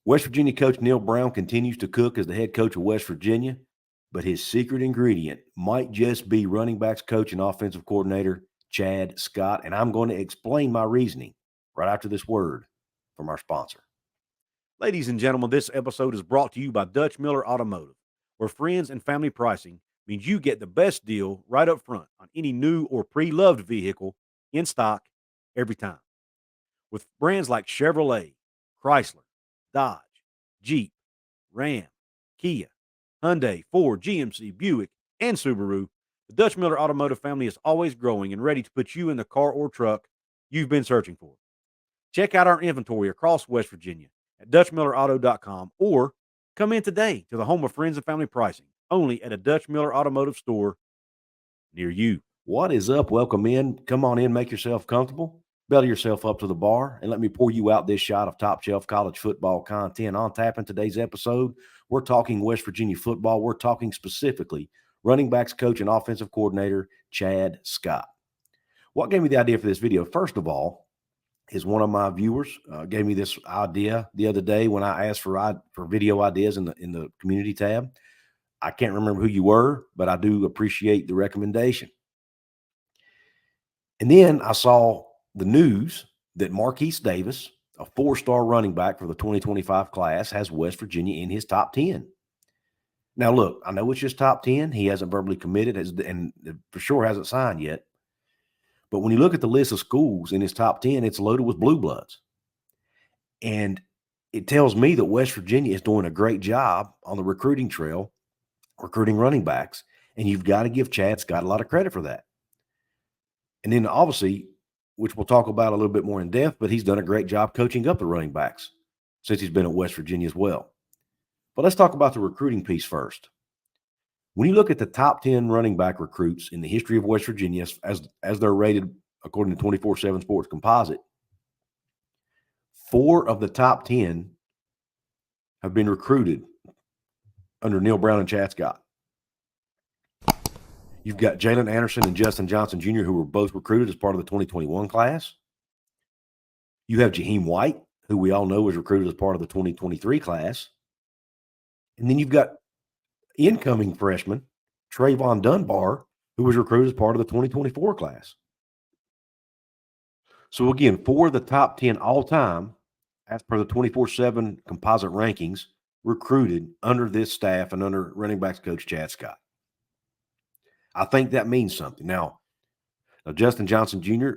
West Virginia coach Neal Brown continues to cook as the head coach of West Virginia, but his secret ingredient might just be running backs coach and offensive coordinator Chad Scott, and I'm going to explain my reasoning right after this word from our sponsor. Ladies and gentlemen, this episode is brought to you by Dutch Miller Automotive, where friends and family pricing means you get the best deal right up front on any new or pre-loved vehicle in stock every time. With brands like Chevrolet, Chrysler, Dodge, Jeep, Ram, Kia, Hyundai, Ford, GMC, Buick, and Subaru, the Dutch Miller Automotive family is always growing and ready to put you in the car or truck you've been searching for. Check out our inventory across West Virginia at DutchMillerAuto.com or come in today to the home of friends and family pricing, only at a Dutch Miller Automotive store near you. What is up? Welcome in. Come on in, make yourself comfortable, belly yourself up to the bar, and let me pour you out this shot of top shelf college football content. On tap in today's episode, we're talking West Virginia football. We're talking specifically running backs coach and offensive coordinator Chad Scott. What gave me the idea for this video? First of all, is one of my viewers gave me this idea the other day when I asked for video ideas in the community tab. I can't remember who you were, but I do appreciate the recommendation. And then I saw the news that Marquise Davis, a four-star running back for the 2025 class, has West Virginia in his top 10. Now, look, I know it's just top 10. He hasn't verbally committed and for sure hasn't signed yet. But when you look at the list of schools in his top 10, it's loaded with blue bloods. And it tells me that West Virginia is doing a great job on the recruiting trail, recruiting running backs. And you've got to give Chad Scott a lot of credit for that. And then obviously, which we'll talk about a little bit more in depth, but he's done a great job coaching up the running backs since he's been at West Virginia as well. But let's talk about the recruiting piece first. When you look at the top 10 running back recruits in the history of West Virginia, as they're rated according to 24/7 Sports Composite, 4 of the top 10 have been recruited under Neal Brown and Chad Scott. You've got Jalen Anderson and Justin Johnson Jr., who were both recruited as part of the 2021 class. You have Jaheim White, who we all know was recruited as part of the 2023 class. And then you've got incoming freshman Trayvon Dunbar, who was recruited as part of the 2024 class. So again, 4 of the top 10 all-time, as per the 24/7 composite rankings, recruited under this staff and under running backs coach Chad Scott. I think that means something. Now Justin Johnson Jr.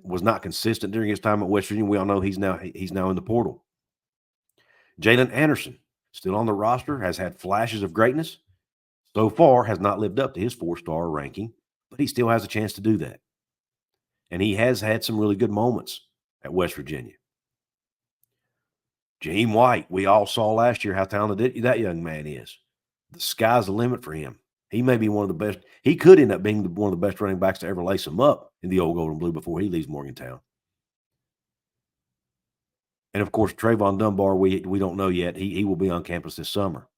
was not consistent during his time at West Virginia. We all know he's now in the portal. Jalen Anderson, still on the roster, has had flashes of greatness. So far, has not lived up to his 4-star ranking, but he still has a chance to do that. And he has had some really good moments at West Virginia. Jaheim White, we all saw last year how talented that young man is. The sky's the limit for him. He may be one of the best. He could end up being one of the best running backs to ever lace him up in the old gold and blue before he leaves Morgantown. And, of course, Trayvon Dunbar, we don't know yet. He will be on campus this summer.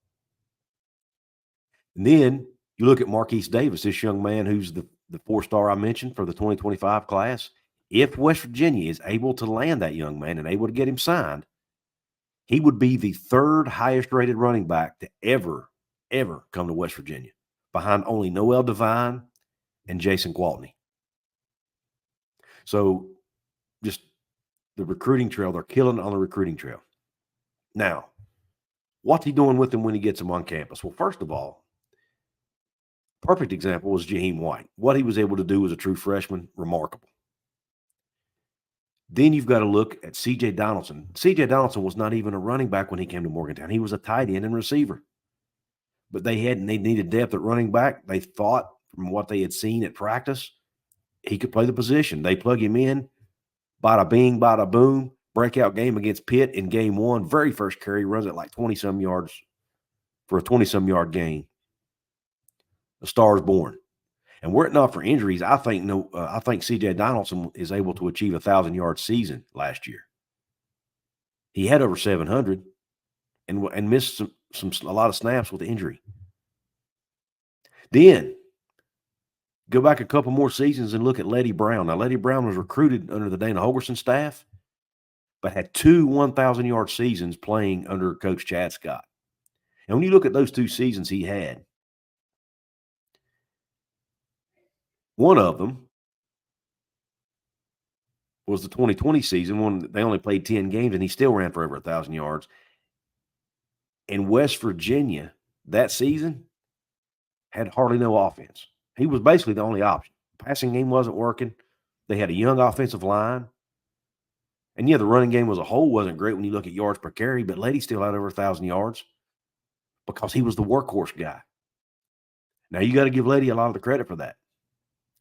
And then you look at Marquise Davis, this young man who's the 4-star I mentioned for the 2025 class. If West Virginia is able to land that young man and able to get him signed, he would be the 3rd highest-rated running back to ever come to West Virginia, behind only Noel Devine and Jason Gwaltney. So just the recruiting trail, they're killing on the recruiting trail. Now, what's he doing with them when he gets them on campus? Well, first of all, perfect example was Jaheim White. What he was able to do as a true freshman, remarkable. Then you've got to look at C.J. Donaldson. C.J. Donaldson was not even a running back when he came to Morgantown. He was a tight end and receiver. But they needed depth at running back. They thought, from what they had seen at practice, he could play the position. They plug him in, bada bing, bada boom, breakout game against Pitt in game 1. Very first carry, runs it like 20-some yards for a 20-some yard gain. The star is born. And were it not for injuries, I think C.J. Donaldson is able to achieve a 1,000-yard season last year. He had over 700 and missed a lot of snaps with injury. Then go back a couple more seasons and look at Letty Brown. Now, Letty Brown was recruited under the Dana Holgerson staff, but had 2 1,000-yard seasons playing under Coach Chad Scott. And when you look at those 2 seasons he had, one of them was the 2020 season when they only played 10 games and he still ran for over 1,000 yards. In West Virginia, that season, had hardly no offense. He was basically the only option. Passing game wasn't working. They had a young offensive line. And, yeah, the running game as a whole wasn't great when you look at yards per carry, but Lady still had over 1,000 yards because he was the workhorse guy. Now, you got to give Lady a lot of the credit for that.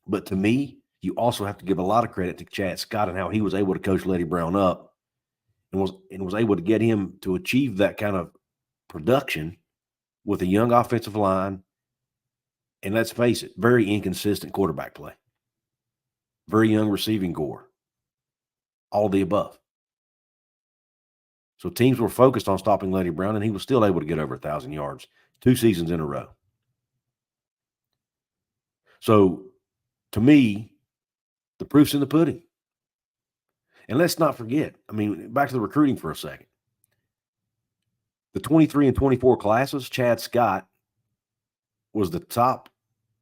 But to me, you also have to give a lot of credit to Chad Scott and how he was able to coach Lady Brown up and was able to get him to achieve that kind of production with a young offensive line. And let's face it, very inconsistent quarterback play. Very young receiving core. All of the above. So teams were focused on stopping Lady Brown, and he was still able to get over 1,000 yards 2 seasons in a row. So, to me, the proof's in the pudding. And let's not forget, I mean, back to the recruiting for a second. The 23 and 24 classes, Chad Scott was the top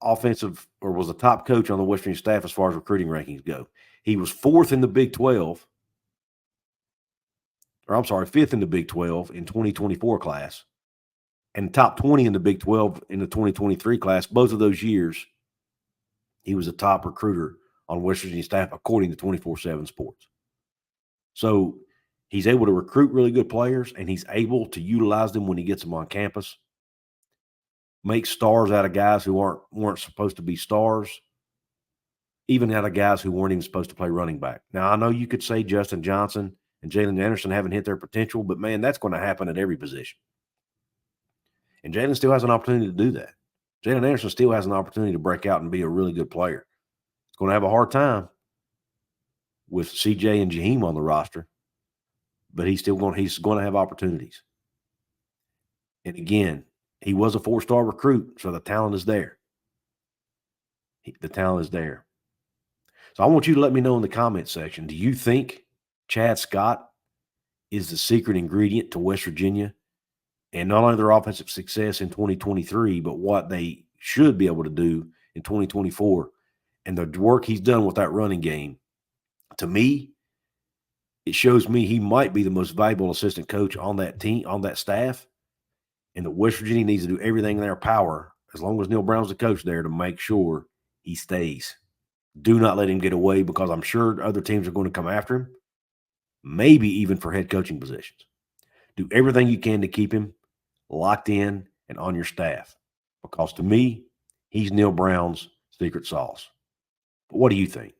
offensive or was the top coach on the West Virginia staff as far as recruiting rankings go. He was 4th in the Big 12, or I'm sorry, 5th in the Big 12 in 2024 class, and top 20 in the Big 12 in the 2023 class. Both of those years, he was a top recruiter on West Virginia staff according to 24/7 Sports. So he's able to recruit really good players, and he's able to utilize them when he gets them on campus. Make stars out of guys who weren't supposed to be stars, even out of guys who weren't even supposed to play running back. Now, I know you could say Justin Johnson and Jalen Anderson haven't hit their potential, but, man, that's going to happen at every position. And Jalen still has an opportunity to do that. Jalen Anderson still has an opportunity to break out and be a really good player. He's going to have a hard time with CJ and Jaheim on the roster, but he's going to have opportunities. And, again, he was a 4-star recruit, so the talent is there. The talent is there. So I want you to let me know in the comment section, do you think Chad Scott is the secret ingredient to West Virginia and not only their offensive success in 2023, but what they should be able to do in 2024 and the work he's done with that running game? To me, it shows me he might be the most valuable assistant coach on that team, on that staff, and that West Virginia needs to do everything in their power, as long as Neal Brown's the coach there, to make sure he stays. Do not let him get away, because I'm sure other teams are going to come after him, maybe even for head coaching positions. Do everything you can to keep him locked in and on your staff, because to me, he's Neal Brown's secret sauce. But what do you think?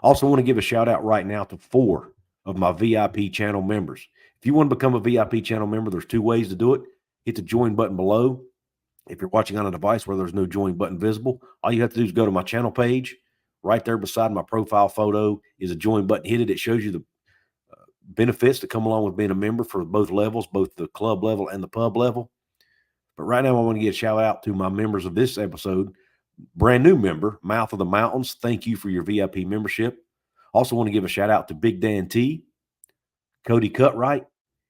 Also want to give a shout out right now to 4 of my VIP channel members. If you want to become a VIP channel member, there's 2 ways to do it. Hit the join button below. If you're watching on a device where there's no join button visible, all you have to do is go to my channel page. Right there beside my profile photo is a join button. Hit it. It shows you the benefits that come along with being a member for both levels, both the club level and the pub level. But right now I want to give a shout out to my members of this episode. Brand new member, Mouth of the Mountains. Thank you for your VIP membership. Also want to give a shout out to Big Dan T, Cody Cutright,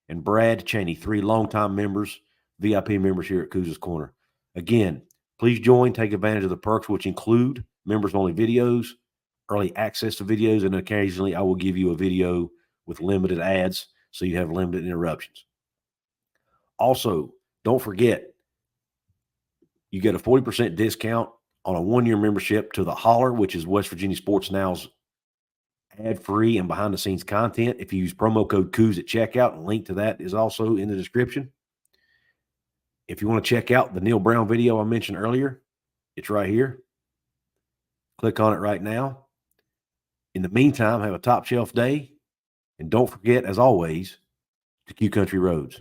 and Brad Cheney, 3 longtime members, VIP members here at Couz's Corner. Again, please join, take advantage of the perks, which include members-only videos, early access to videos, and occasionally I will give you a video with limited ads so you have limited interruptions. Also, don't forget, you get a 40% discount on a 1-year membership to the Holler, which is West Virginia Sports Now's ad-free and behind-the-scenes content. If you use promo code Couz at checkout, and link to that is also in the description. If you want to check out the Neal Brown video I mentioned earlier, it's right here. Click on it right now. In the meantime, have a top shelf day. And don't forget, as always, to Q Country Roads.